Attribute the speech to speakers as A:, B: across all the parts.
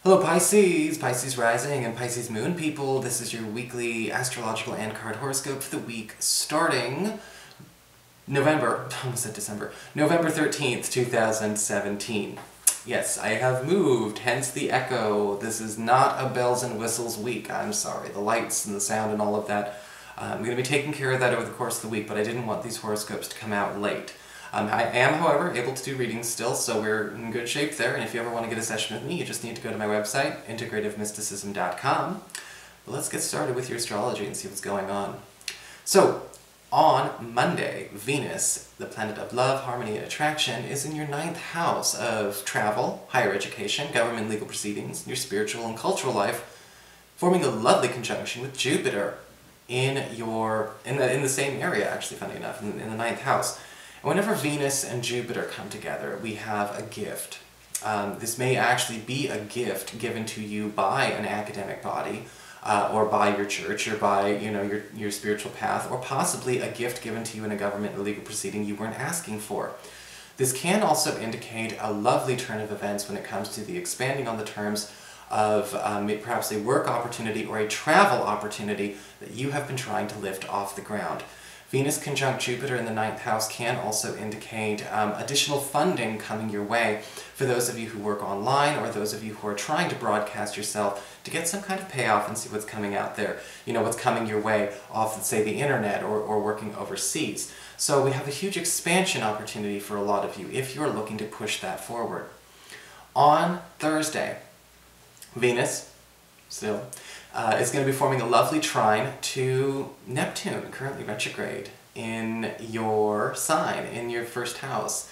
A: Hello Pisces, Pisces rising and Pisces moon people. This is your weekly astrological and card horoscope for the week starting November 13th, 2017. Yes, I have moved, hence the echo. This is not a bells and whistles week, I'm sorry. The lights and the sound and all of that. I'm going to be taking care of that over the course of the week, but I didn't want these horoscopes to come out late. I am, however, able to do readings still, so we're in good shape there, and if you ever want to get a session with me, you just need to go to my website, integrativemysticism.com. But let's get started with your astrology and see what's going on. So, on Monday, Venus, the planet of love, harmony, and attraction, is in your 9th house of travel, higher education, government legal proceedings, your spiritual and cultural life, forming a lovely conjunction with Jupiter in the same area, actually, funny enough, in the 9th house. Whenever Venus and Jupiter come together, we have a gift. This may actually be a gift given to you by an academic body, or by your church, or by your spiritual path, or possibly a gift given to you in a government or legal proceeding you weren't asking for. This can also indicate a lovely turn of events when it comes to the expanding on the terms of perhaps a work opportunity or a travel opportunity that you have been trying to lift off the ground. Venus conjunct Jupiter in the 9th house can also indicate additional funding coming your way for those of you who work online or those of you who are trying to broadcast yourself to get some kind of payoff and see what's coming out there. You know, what's coming your way off, say, the internet or working overseas. So we have a huge expansion opportunity for a lot of you if you're looking to push that forward. On Thursday, Venus, still, is going to be forming a lovely trine to Neptune, currently retrograde, in your sign, in your 1st house.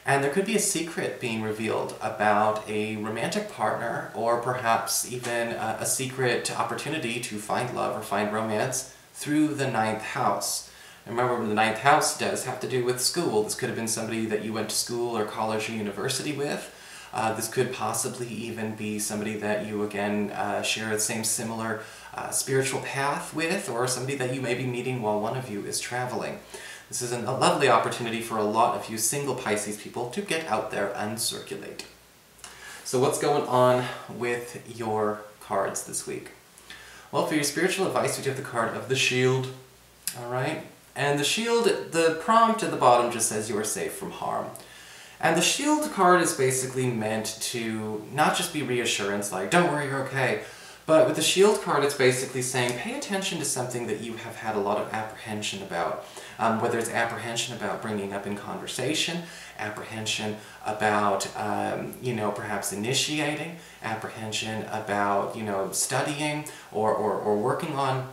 A: And there could be a secret being revealed about a romantic partner, or perhaps even a secret opportunity to find love or find romance through the 9th house. And remember, the 9th house does have to do with school. This could have been somebody that you went to school or college or university with. This could possibly even be somebody that you, again, share the same similar spiritual path with, or somebody that you may be meeting while one of you is traveling. This is a lovely opportunity for a lot of you single Pisces people to get out there and circulate. So what's going on with your cards this week? Well, for your spiritual advice, we do have the card of the Shield. Alright? And the Shield, the prompt at the bottom just says you are safe from harm. And the Shield card is basically meant to not just be reassurance, like, don't worry, you're okay. But with the Shield card, it's basically saying, pay attention to something that you have had a lot of apprehension about. Whether it's apprehension about bringing up in conversation, apprehension about, perhaps initiating, apprehension about, studying or working on.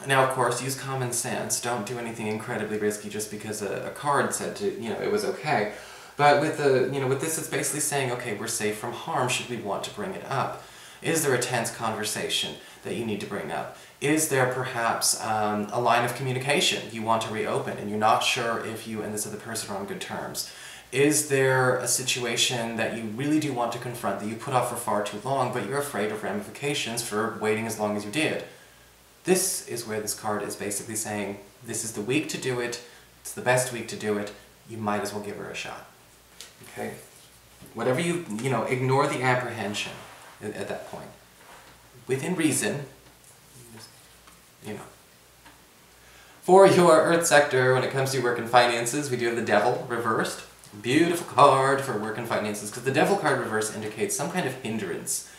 A: Now, of course, use common sense. Don't do anything incredibly risky just because a card said it was okay. But with with this, it's basically saying, okay, we're safe from harm should we want to bring it up. Is there a tense conversation that you need to bring up? Is there perhaps a line of communication you want to reopen and you're not sure if you and this other person are on good terms? Is there a situation that you really do want to confront that you put off for far too long, but you're afraid of ramifications for waiting as long as you did? This is where this card is basically saying, this is the week to do it, it's the best week to do it, you might as well give her a shot. Okay? Whatever ignore the apprehension at that point. Within reason, For your Earth sector, when it comes to work and finances, we do have the Devil reversed. Beautiful card for work and finances, because the Devil card reversed indicates some kind of hindrance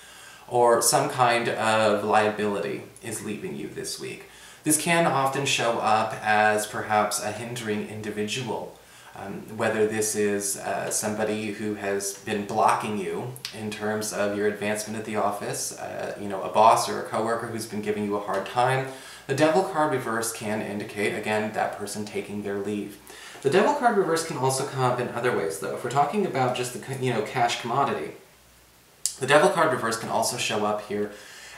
A: or some kind of liability is leaving you this week. This can often show up as perhaps a hindering individual. Whether this is somebody who has been blocking you in terms of your advancement at the office, a boss or a coworker who's been giving you a hard time. The Devil card reverse can indicate, again, that person taking their leave. The Devil card reverse can also come up in other ways, though. If we're talking about just the cash commodity, the Devil card reverse can also show up here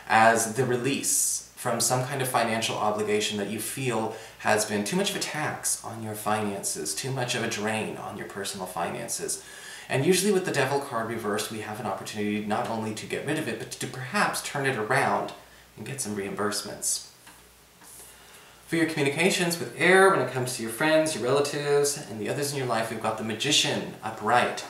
A: as the release from some kind of financial obligation that you feel has been too much of a tax on your finances, too much of a drain on your personal finances. And usually with the Devil card reversed, we have an opportunity not only to get rid of it, but to perhaps turn it around and get some reimbursements. For your communications with air, when it comes to your friends, your relatives, and the others in your life, we've got the Magician upright.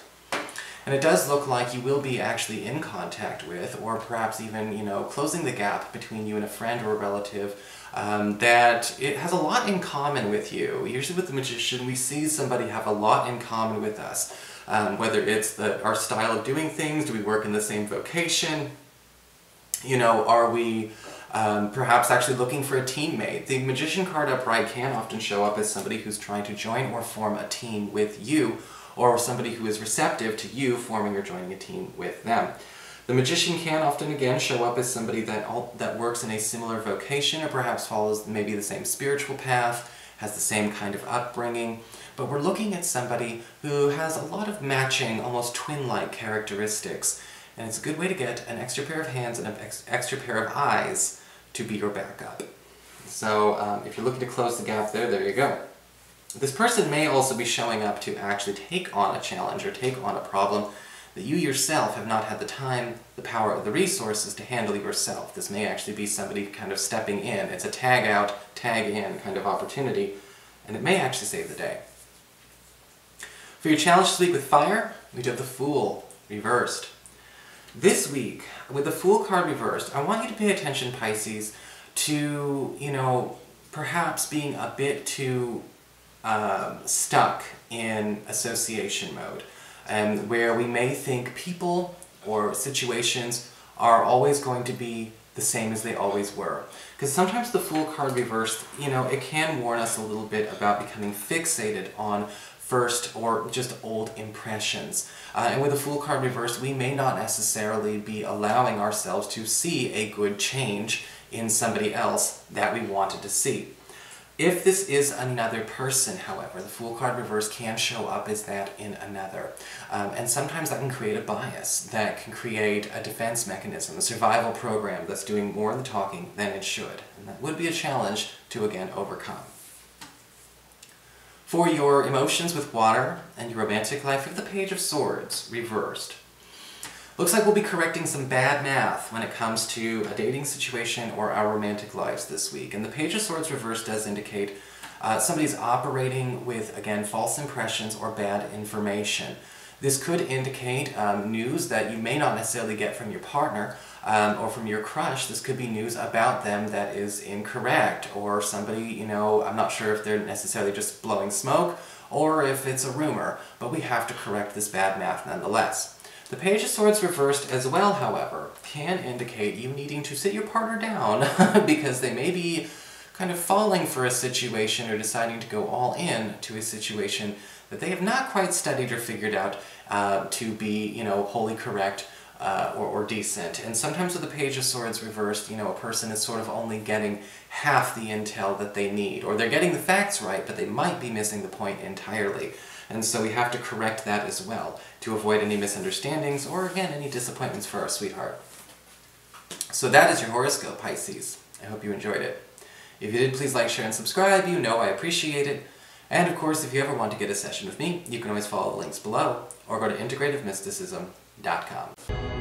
A: And it does look like you will be actually in contact with, or perhaps even, closing the gap between you and a friend or a relative, that it has a lot in common with you. Usually with the Magician, we see somebody have a lot in common with us. Whether it's our style of doing things, do we work in the same vocation? Are we perhaps actually looking for a teammate? The Magician card upright can often show up as somebody who's trying to join or form a team with you, or somebody who is receptive to you forming or joining a team with them. The Magician can often again show up as somebody that works in a similar vocation, or perhaps follows maybe the same spiritual path, has the same kind of upbringing, but we're looking at somebody who has a lot of matching, almost twin-like characteristics. And it's a good way to get an extra pair of hands and an extra pair of eyes to be your backup. So if you're looking to close the gap there you go. This person may also be showing up to actually take on a challenge or take on a problem that you yourself have not had the time, the power, or the resources to handle yourself. This may actually be somebody kind of stepping in. It's a tag out, tag in kind of opportunity, and it may actually save the day. For your challenge this week with fire, we do have the Fool reversed. This week, with the Fool card reversed, I want you to pay attention, Pisces, to, perhaps being a bit too stuck in association mode, where we may think people or situations are always going to be the same as they always were. Because sometimes the Fool card reversed, it can warn us a little bit about becoming fixated on first or just old impressions. And with the Fool card reversed, we may not necessarily be allowing ourselves to see a good change in somebody else that we wanted to see. If this is another person, however, the Fool card reversed can show up as that in another. And sometimes that can create a bias, that can create a defense mechanism, a survival program that's doing more of the talking than it should. And that would be a challenge to, again, overcome. For your emotions with water and your romantic life, we have the Page of Swords reversed. Looks like we'll be correcting some bad math when it comes to a dating situation or our romantic lives this week. And the Page of Swords reversed does indicate somebody's operating with, again, false impressions or bad information. This could indicate news that you may not necessarily get from your partner or from your crush. This could be news about them that is incorrect, or somebody, I'm not sure if they're necessarily just blowing smoke or if it's a rumor, but we have to correct this bad math nonetheless. The Page of Swords reversed as well, however, can indicate you needing to sit your partner down because they may be kind of falling for a situation or deciding to go all in to a situation that they have not quite studied or figured out to be, wholly correct or decent. And sometimes with the Page of Swords reversed, a person is sort of only getting half the intel that they need, or they're getting the facts right, but they might be missing the point entirely. And so we have to correct that as well, to avoid any misunderstandings or, again, any disappointments for our sweetheart. So that is your horoscope, Pisces. I hope you enjoyed it. If you did, please like, share, and subscribe. You know I appreciate it. And of course, if you ever want to get a session with me, you can always follow the links below, or go to integrativemysticism.com.